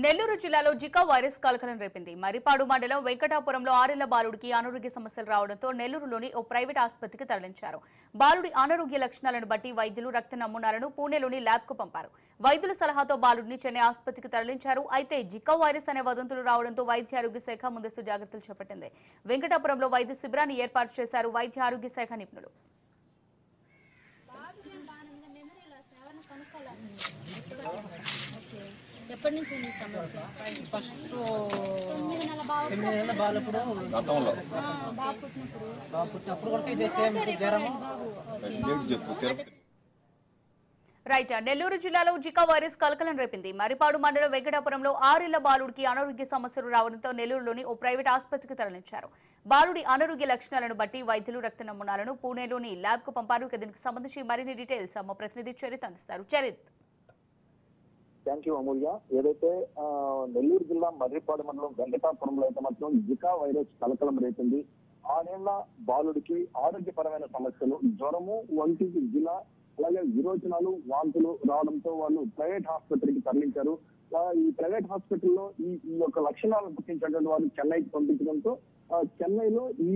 నెల్లూరు జిల్లాలో Zika virus కలకలం రేపింది. మరిపాడు మండలం వెంకటాపురంలో 6 ఏళ్ల బాలుడికి అనారోగ్య సమస్యలు రావడంతో నెల్లూరులోని ఓ ప్రైవేట్ ఆసుపత్రికి తరలించారు. బాలుడి అనారోగ్య లక్షణాలను బట్టి వైద్యులు రక్త నమూనాలను పూణేలోని ల్యాబ్కు పంపారు. వైద్యుల సలహాతో బాలుడిని చెన్నై ఆసుపత్రికి తరలించారు. అయితే జికా వైరస్ అనే వదంతులు రావడంతో వైద్య ఆరోగ్య శాఖ ముందస్తు జాగ్రత్తలు చేపట్టింది. వెంకటాపురంలో వైద్య శిబిరాన్ని ఏర్పాటు చేశారు వైద్య ఆరోగ్య శాఖ నిపుణులు. ఎప్పటి నుంచి ఉంది సమస్య? ఫస్ట్ 9 నెలల బాలప్పుడు పుట్టినప్పుడు కూడా ఇదే సేమ్ జ్వరం. రైట్. నెల్లూరు జిల్లాలో జికా వైరస్ కలకలం రేపింది. మరిపాడు మండలం వెంకటాపురంలో 6 ఏళ్ల బాలుడికి అనారోగ్య సమస్యలు రావడంతో నెల్లూరులోని ఓ ప్రైవేట్ ఆసుపత్రికి తరలించారు. బాలుడి అనారోగ్య లక్షణాలను బట్టి వైద్యులు రక్త నమూనాలను పూణేలోని ల్యాబ్కు పంపారు. దీనికి సంబంధించి మరిన్ని డీటెయిల్స్ మా ప్రతినిధి చరిత్ అందిస్తారు. చరిత్. థ్యాంక్ యూ అమూల్య. ఏదైతే నెల్లూరు జిల్లా మర్రిపాడు మండలం వెంకటాపురంలో అయితే మాత్రం జికా వైరస్ కలకలం రేపింది. 6 ఏళ్ల బాలుడికి ఆరోగ్యపరమైన సమస్యలు, జ్వరము, వంటికి జిలా, అలాగే విరోచనాలు, వాంతులు రావడంతో వాళ్ళు ప్రైవేట్ ఆసుపత్రికి తరలించారు. ఈ ప్రైవేట్ హాస్పిటల్లో ఈ యొక్క లక్షణాలను గుర్తించినటువంటి వాళ్ళు చెన్నైకి పంపించడంతో చెన్నైలో ఈ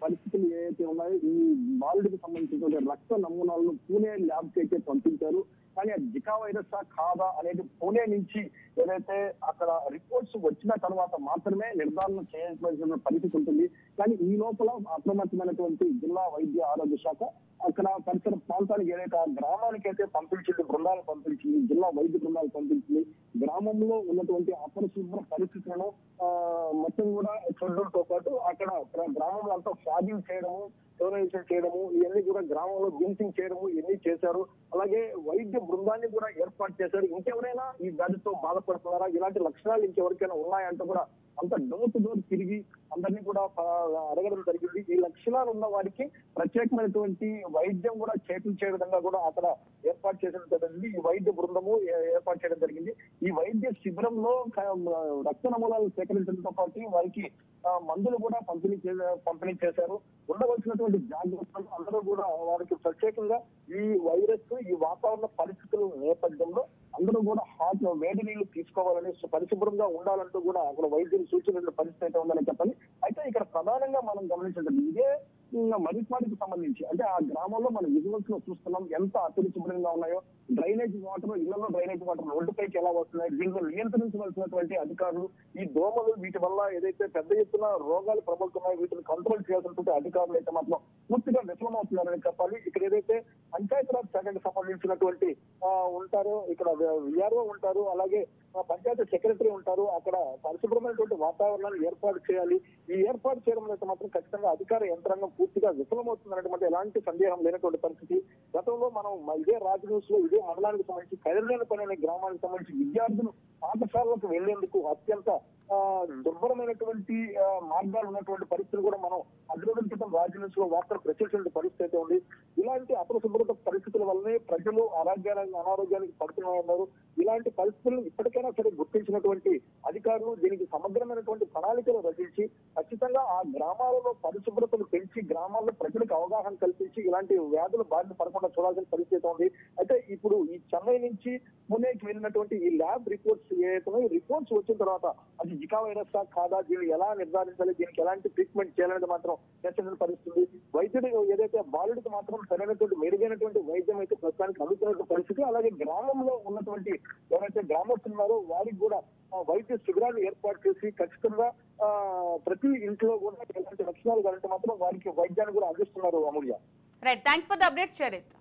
పరిస్థితులు ఏవైతే ఉన్నాయో ఈ బాలుడికి సంబంధించిన రక్త నమూనాలను పూణే ల్యాబ్ కి అయితే పంపించారు. కానీ ఆ జికా వైరస్ కాదా అనేది పూణే నుంచి ఏదైతే అక్కడ రిపోర్ట్స్ వచ్చిన తర్వాత మాత్రమే నిర్ధారణ చేయాల్సిన పరిస్థితి ఉంటుంది. కానీ ఈ లోపల అప్రమత్తమైనటువంటి జిల్లా వైద్య ఆరోగ్య శాఖ అక్కడ పరిసర ప్రాంతానికి ఏదైతే ఆ గ్రామానికి అయితే పంపించింది, బృందాలు పంపించింది, జిల్లా వైద్య బృందాలు పంపించింది. గ్రామంలో ఉన్నటువంటి అపరిశుభ్ర పరిస్థితులను మొత్తం కూడా చూడడంతో పాటు అక్కడ గ్రామంలో అంతా ఫ్లాగింగ్ చేయడము, స్టోరైజేషన్ చేయడము, ఇవన్నీ కూడా గ్రామంలో గింటింగ్ చేయడము ఇవన్నీ చేశారు. అలాగే వైద్య బృందాన్ని కూడా ఏర్పాటు చేశారు. ఇంకెవరైనా ఈ వ్యాధితో బాధపడుతున్నారా, ఇలాంటి లక్షణాలు ఇంకెవరికైనా ఉన్నాయంటే కూడా అంత డోర్ టు డోర్ తిరిగి అందరినీ కూడా అడగడం జరిగింది. ఈ లక్షణాలు ఉన్న వారికి ప్రత్యేకమైనటువంటి వైద్యం కూడా చేపించే విధంగా కూడా అక్కడ ఏర్పాటు చేయడం జరిగింది. ఈ వైద్య బృందము ఏర్పాటు చేయడం జరిగింది. ఈ వైద్య శిబిరంలో రక్త నమూనాలు సేకరించడంతో పాటు వారికి మందులు కూడా పంపిణీ చేశారు. ఉండవలసినటువంటి జాగ్రత్తలు అందరూ కూడా వారికి ప్రత్యేకంగా ఈ వైరస్, ఈ వాతావరణ పరిస్థితుల నేపథ్యంలో అందరూ కూడా వేడి నీళ్లు తీసుకోవాలని, పరిశుభ్రంగా ఉండాలంటూ కూడా అక్కడ వైద్యులు సూచనల పరిస్థితి అయితే ఉందని చెప్పాలి. అయితే ఇక్కడ ప్రధానంగా మనం గమనించండి, ఇదే మరిపాడికి సంబంధించి అంటే ఆ గ్రామంలో మనం విజువల్స్ లో చూస్తున్నాం ఎంత అపరిశుభ్రంగా ఉన్నాయో. డ్రైనేజ్ వాటర్, ఇళ్లలో డ్రైనేజ్ వాటర్ రోడ్డుపైకి ఎలా వస్తున్నాయి, దీంట్లో నియంత్రించవలసినటువంటి అధికారులు, ఈ దోమలు వీటి వల్ల ఏదైతే పెద్ద ఎత్తున రోగాలు ప్రబలుతున్నాయో వీటిని కంట్రోల్ చేయాల్సినటువంటి అధికారులు అయితే మాత్రం పూర్తిగా విఫలమవుతున్నారని చెప్పాలి. ఇక్కడ ఏదైతే పంచాయతీరాజ్ శాఖకు సంబంధించినటువంటి ఉంటారో, ఇక్కడ విఆర్ఓ ఉంటారు, అలాగే పంచాయతీ సెక్రటరీ ఉంటారు. అక్కడ పరిశుభ్రమైనటువంటి వాతావరణాన్ని ఏర్పాటు చేయాలి. ఈ ఏర్పాటు చేయడం అయితే మాత్రం ఖచ్చితంగా అధికార యంత్రాంగం పూర్తిగా విఫలమవుతుందనేటువంటి ఎలాంటి సందేహం లేనటువంటి పరిస్థితి. గతంలో మనం ఇదే రాజ్ న్యూస్ లో ఇదే మండలానికి సంబంధించి కైరలేని పని అనే గ్రామానికి సంబంధించి విద్యార్థులు పాఠశాలకు వెళ్లేందుకు అత్యంత దుర్భరమైనటువంటి మార్గాలు ఉన్నటువంటి పరిస్థితులు కూడా మనం అభివృద్ధి క్రితం రాజ్ న్యూస్ లో వార్తలు ప్రచురించిన పరిస్థితి అయితే ఉంది. ఇలాంటి అపరిశుభ్రత పరిస్థితుల వల్లనే ప్రజలు అనారోగ్యానికి పడుతున్నాయన్నారు. ఇలాంటి పరిస్థితులను ఇప్పటికైనా సరే గుర్తించినటువంటి అధికారులు దీనికి సమగ్రమైనటువంటి ప్రణాళికలు రచించి ఖచ్చితంగా ఆ గ్రామాలలో పరిశుభ్రతను పెంచి గ్రామాల్లో ప్రజలకు అవగాహన కల్పించి ఇలాంటి వ్యాధులు బారిన పడకుండా చూడాల్సిన పరిస్థితి ఉంది. అయితే ఇప్పుడు ఈ చెన్నై నుంచి పూణేకి వెళ్ళినటువంటి ఈ ల్యాబ్ రిపోర్ట్స్ ఏదైతే ఈ రిపోర్ట్స్ వచ్చిన తర్వాత అది జికా వైరస్ కాదా, దీన్ని ఎలా నిర్ధారించాలి, దీనికి ఎలాంటి ట్రీట్మెంట్ చేయాలనేది మాత్రం చర్చ పరిస్థితుంది. వైద్యుడు ఏదైతే బాలుడికి మాత్రం సరైనటువంటి మెరుగైనటువంటి వైద్యం అయితే ప్రస్తుతానికి అందుతున్నటువంటి పరిస్థితి. అలాగే గ్రామంలో ఉన్నటువంటి ఎవరైతే గ్రామస్తులు ఉన్నారో వారికి కూడా వైద్య శిబిరాన్ని ఏర్పాటు చేసి ఖచ్చితంగా ప్రతి ఇంట్లో కూడా ఎలాంటి లక్షణాలు కలిగితే మాత్రం వారికి వైద్యాన్ని కూడా అందిస్తున్నారు. Amulya. Right. Thanks for the updates Charith.